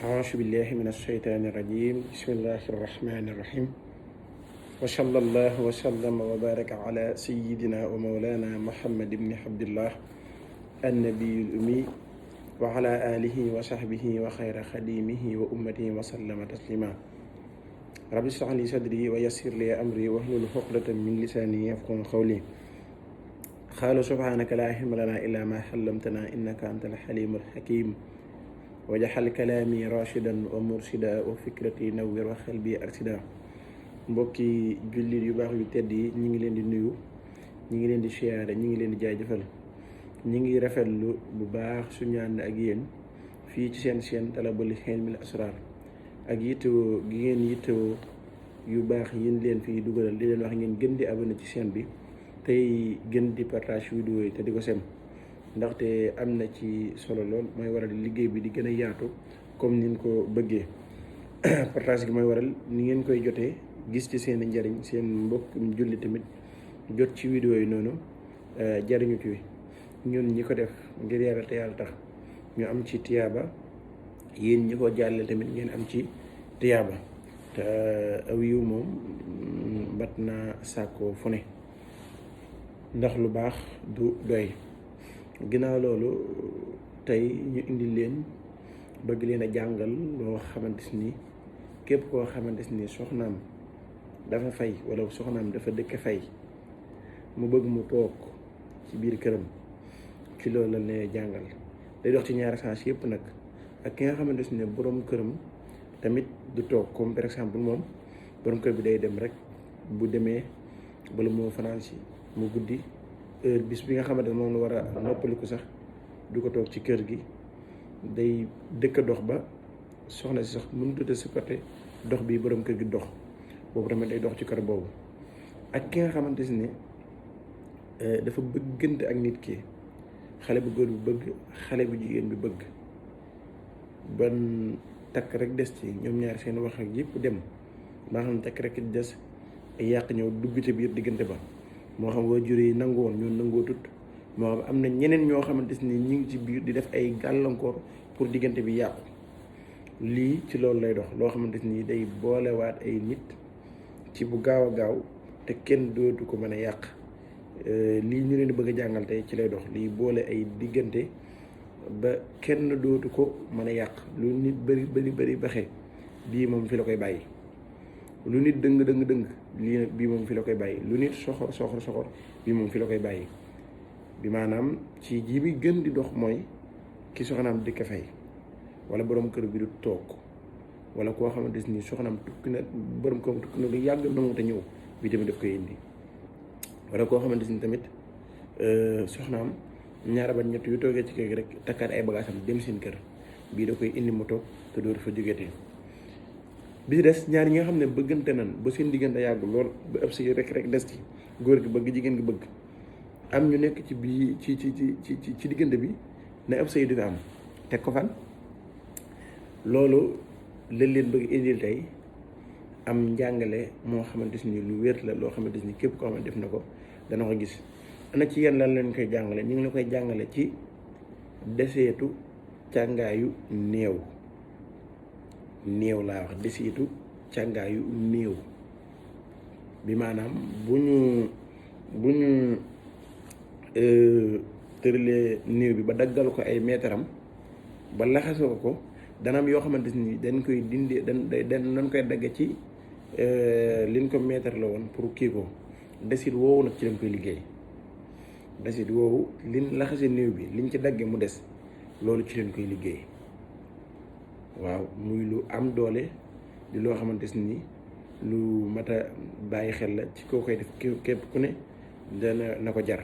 أعوذ بالله من الشيطان الرجيم بسم الله الرحمن الرحيم وصلى الله وسلم وبارك على سيدنا ومولانا محمد بن عبد الله النبي الأمي وعلى آله وصحبه وخير خديمه وأمته وسلم تسليما رب اشرح لي صدري ويسر لي أمري واحلل عقدة من لساني يفقهوا قولي قالوا سبحانك لا علم لنا إلا ما علمتنا إنك أنت الحليم الحكيم wajaxal kalaami rashidan wa mursida wa fikrati nawwir wa xalbi arsida. mbokki jullit yu baax yu tedd yi ñi ngi leen di nuyu, ñi ngi leen di siyaare, ñi ngi leen di jaajëfal, ñi ngi rafetlu bu baax suñu ànd ak yéen fii ci seen chaîne Talabul Hilmil Asrar ak yittewoo gi ngeen yittewoo yu baax yin leen fii dugalal di leen wax ngeen gën di abonné ci chaîne bi tey gën di partage vidéo yi te di ko sem ndaxte am na ci solo lool mooy waral liggéey bi di gën a yaatu comme ni ñu ko bëggee. partage gi mooy waral ni ngeen koy jotee gis ci seen njariñ, seen mbokk julli tamit jot ci vidéo yi noonu jariñu ci ñun ñi ko def ngir yàlla te yàlla tax ñu am ci tiyaaba, yéen ñi ko jàlle tamit ngeen am ci tiyaaba te aw yiw moom bat naa sàkkoo fu ne ndax lu baax du doy. ginnaaw loolu tey ñu indi leen bëgg leen a jàngal loo xamante ni képp koo xamante ni soxnaam dafa fay wala soxnaam dafa dëkk fay mu bëgg mu toog ci biir këram, ci loolu la leen jàngal. day dox ci ñaari sens yëpp nag, ak ki nga xamante ne borom këram tamit du toog, comme par exemple moom borom kër bi day dem rek, bu demee bala moo fanaan si mu guddi heure bis bi nga xamante ne moom la war a noppaliku sax du ko toog ci kër gi, day dëkk dox ba soxna si sax mënut a supporter dox bi borom kër gi dox, boobu tamit day dox ci kër boobu. ak ki nga xamante ne dafa bëggante ak nit ki, xale bu góor bi bëgg, xale bu jigéen bi bëgg, ban takk rek des ci ñoom ñaar seen wax ak yëpp dem ba xam ne takk rek des ay yàq ñëw dugg ci biir diggante ba. moo xam waajur yi nangu woon ñoo nangoo tut, moo xam am na ñeneen ñoo xamante ni ñu ngi ci biir di def ay gàllankoor pour diggante bi yàqu. lii ci loolu lay dox, loo xamante ni day boolewaat ay nit ci bu gaaw a gaaw te kenn dootu ko mën a yàq. lii ñu leen di bëgg a jàngal tey ci lay dox, lii boole ay diggante ba kenn dootu ko mën a yàq. lu nit bëri baxee bii moom fi la koy bàyyi, lu nit dëng lii bii moom fi la koy bàyyi, lu nit soxor bii moom fi la koy bàyyi. bi maanaam ci ji bi gën di dox mooy ki soxnaam dëkk fay, wala borom kër bi du toog, wala koo xamante ni soxnaam tukki na, borom kër tukki na lu yàgg nangu te ñëw, bii tamit daf koy indi. wala koo xamante ni tamit soxnaam ñaara ba ñett yu toogee ci kër gi rek takkaat ay bagaasam dem seen kër, bii da koy indi mu toog te dootu fa jógetee. bi ci des ñaar ñi nga xam ne bëggante nan ba seen diggante yàgg lool ba ëpp si rek des ci, góor gi bëgg jigéen gi bëgg, am ñu nekk ci bii ci diggante bi ne ëpp say du fi am, teg ko fan. loolu lañ leen bëgg indil tey, am njàngale moo xamante ni lu wér la, loo xamante ni képp koo xamante def na ko dana ko gis. ana ci yenn lan leen koy jàngale, ñu ngi la koy jàngale ci deseetu càngaayu néew laa wax, desitu càngaayu néew. bi maanaam bu ñu tëralee néew bi ba daggal ko ay meetaram ba laxasoo ko, dana am yoo xamante ni dañ koy dindee dañ koy dagge ci liñ ko meetar la woon pour kii ko. desit woowu nag ci lañ koy liggéey, desit woowu liñ laxase néew bi liñ ci dagge mu des, loolu ci lañ koy liggéey. waaw, muy lu am doole di loo xamante ni lu mat a bàyyi xel la ci koo koy def, képp ku ne dana na ko jar.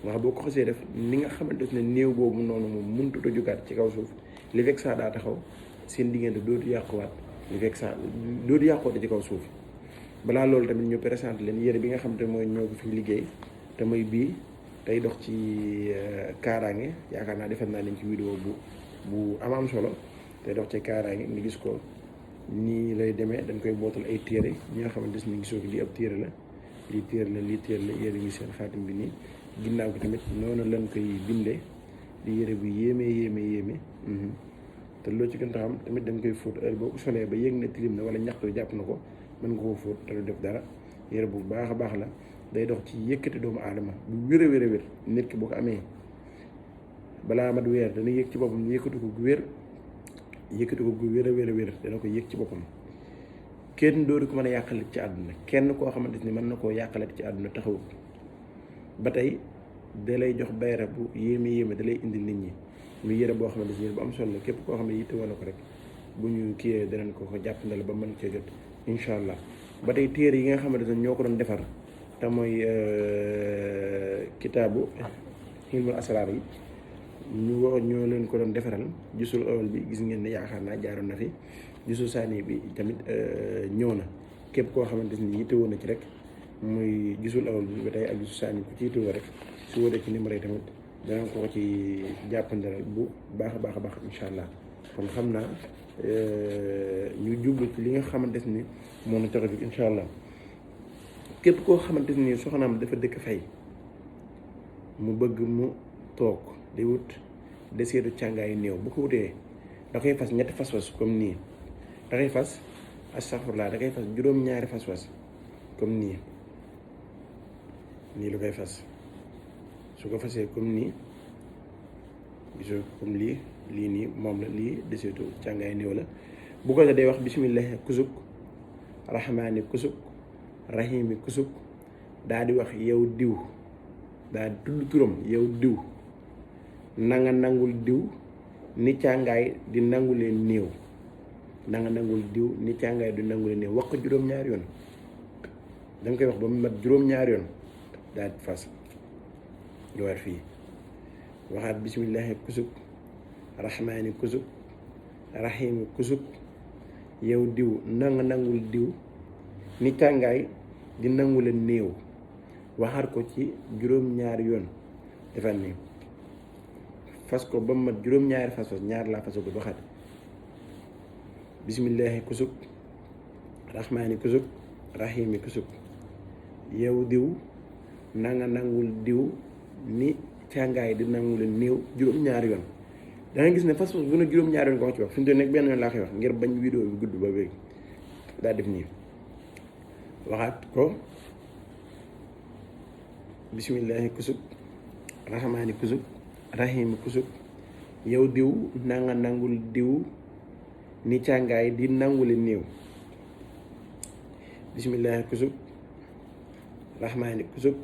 wax boo ko xasee def ni nga xamante ne néew boobu noonu moom mënut a jógaat ci kaw suuf, li fekk saa daa taxaw seen diggante dootu yàquwaat, li fekk saa dootu yàquwaat ci kaw suuf. balaa loolu tamit ñu présenté leen yére bi nga xamante ne mooy ñoo ko fi liggéey te mooy bii tey dox ci kaaraange. yaakaar naa defal naa leen ci vidéo bu am solo. te dox ci kaaraange nga gis ko nii lay demee, dañ koy bootal ay téere. ñi nga xamante ni gisoo ko lii ab téere la, lii téere la yére ngi seen xaatim bi nii. ginnaaw gi tamit noonu lañ koy bindee di yére bu yéeme te loo ci gën a xam tamit da nga koy fóot heure boo ko solee ba yëg ne tilim na wala ñaxtu jàpp na ko mën nga koo fóot te du def dara. yére bu baax a baax la day dox ci yëkkati doomu aadama bu wér a wér a wér nit ki boo ko amee balaa mat weer dana yëg ci boppam yëkkati ko gu wér a wér a wér dana ko yëg ci boppam. kenn dootu ko mën a yàqalit ci àdduna kenn koo xamante ni mën na koo yàqalit ci àdduna taxawut ba tey da lay jox bayra bu yéeme da lay indil nit ñi muy yére boo xamante ni bu am solo la képp koo xam ne yitte woon na ko rek bu ñu kiyee danañ ko jàppandal ba mën cee jot incha allah. ba tey téere yi nga xamante ne ñoo ko doon defar te mooy kitaabu ilmul asraar yi ñoo leen ko doon defaral gisul awal bi gis ngeen ne yaakaar naa jaaroon na fi gisul saani bi tamit ñëw na képp koo xamante ni yittewoo na ci rek muy gisul awal bi ba tey ak gisul saani ku ci yittewoo rek su wóoree ci numéro yi tamit danañ ko ci jàppandalal bu baax a baax incha allah. kon xam naa ñu jublu ci li nga xamante ni moo na tax a jóg incha allah. képp koo xamante ni soxnaam dafa dëkk fay mu bëgg mu toog di wut deseetu càngaayu néew bu ko wutee da koy fas ñetti fas-fas comme nii da koy fas astaghfirullah da koy fas juróom-ñaari fas-fas comme nii lu koy fas su ko fasee comme nii gisoo comme lii nii moom la lii deseetu càngaayu néew la bu ko day wax bismillahi kusuk rahmaani kusuk rahimi kusuk daa di wax yow diw daa di tudd turam yow diw nanga nangul diw ni càngaay di nangu leen néew nanga nangul diw ni càngaay di nangu leen néew wax ko juróom-ñaari yoon da nga koy wax ba mu mat juróom-ñaari yoon daa di fas ñëwaat fii waxaat bismillahi kusuk rahmaani kusuk rahimi kusuk yow diw nanga nangul diw ni càngaay di nangu leen néew waxaat ko ci juróom-ñaari yoon defal nii fas ko ba mu mat juróom-ñaari fas ñaar laa fas ko waxaat bismillahi kusuk rahmaani kusuk rahimi kusuk yow diw nanga nangul diw ni càngaay di nangu leen néew juróom-ñaari yoon da nga gis ne fas bu ne juróom-ñaari yoon ko wax ci wax fi mu toll nekk benn yoon laa koy wax ngir bañ vidéo bi gudd ba léegi daa def nii waxaat ko bismillahi kusuk rahmaani kusuk rahimi kusuk yow diw nanga nangul diw ni càngaay di nangule néew bismillahi kusuk rahmaani kusuk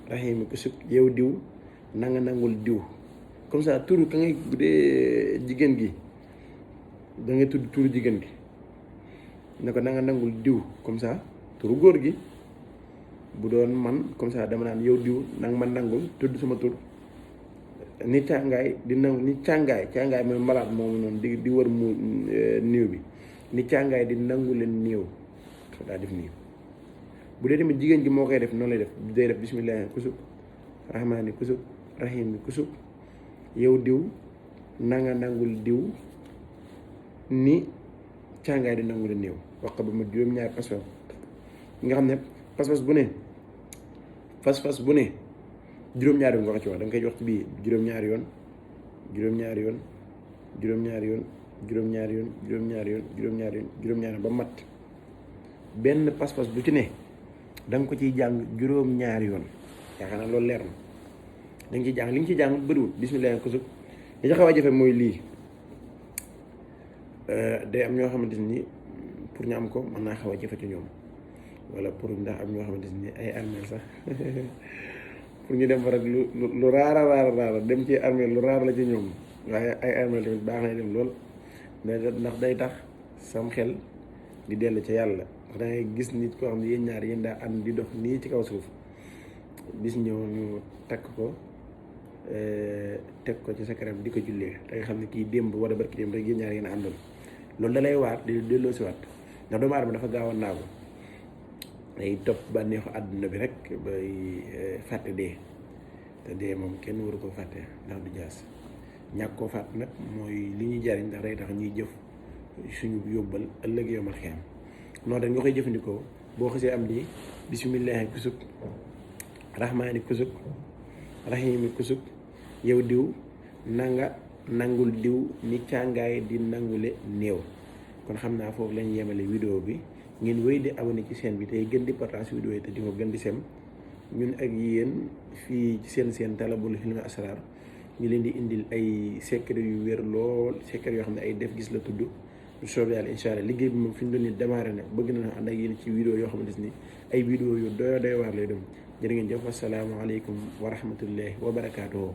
rahimi kusuk yow diw nanga nangul diw comme ça turu ka ngay bu dee jigéen gi da ngay tudd turu jigéen gi ne ko nanga nangul diw comme ça turu góor gi bu doon man comme ça dama naan yow diw nanga ma nangul tudd sama tur ni càngaay di nangu ni càngaay mooy malaat moomu noonu di wër mu néew bi ni càngaay di nangu leen néew daa def nii bu dee tamit jigéen gi moo koy def noonu lay def day def bismillahi kusuk rahmaani kusuk rahimi kusuk yow diw nanga nangul diw ni càngaay di nangu leen néew wax ko ba mu juróom-ñaari pas-pas nga xam ne pas-pas bu ne fas-fas bu ne juróom-ñaari yoon nga ko ci wax da nga koy jox ci bii juróom-ñaari yoon juróom-ñaari yoon juróom-ñaari yoon juróom-ñaari yoon juróom-ñaari yoon juróom-ñaari yoon juróom-ñaari ba mat benn pas-pas bu ci ne da nga ko ciy jàng juróom-ñaari yoon yaakaar naa loolu leer na da nga ciy jàng li nga ciy jàng bëriwul bismillah ko sub li ci xaw a jafe mooy lii day am ñoo xamante ni pour ñu am ko mën naa xaw a jafe ci ñoom wala pour ndax am ñoo xamante ni ay armeel sax pour ñu dem fa rek lu raara dem ci armeel lu raar la ci ñoom waaye ay armeel tamit baax na dem lool ndax day tax sam xel di dellu ca yàlla ndax da ngay gis nit koo xam ne yéen ñaar yéen daa ànd di dox nii ci kaw suuf bis ñëw ñu takk ko teg ko ci sa kanam di ko jullee da nga xam ne kii démb wala barki démb rek yéen ñaar yéen a àndoon loolu da lay waat di delloo si waat ndax doomu aadama dafa gaaw a naagu day topp bànneexu àdduna bi rek bay fàtte dee te dee moom kenn waru ko fàtte ndax du jaas ñàkk koo fàtte nag mooy li ñuy jariñ ndax day tax ñuy jëf suñu yóbbal ëllëg yomal xiyam noonu rek nga koy jëfandikoo boo xasee am di bismillahi kusuk rahmaani kusuk rahimi kusuk yow diw nanga nangul diw ni càngaay di nangule néew. kon xam naa foofu lañ yemale vidéo bi ngeen wéy di abonné ci chaîne bi tey gën di partage vidéo yi te di ko gën di sem ñun ak yéen fii ci seen Talabul Hilmi Asrar ñu leen di indil ay secret yu wér lool secret yoo xam ne ay def gis la tudd lu soobee yàlla incha allah liggéey bi moom fi ñu doon ni démarré na bëgg na ànd ak yéen ci vidéo yoo xamante ni ay vidéo yu doy waar lay doon jërë ngeen jëf asalaamaaleykum wa rahmatullahi wa barakaatuhu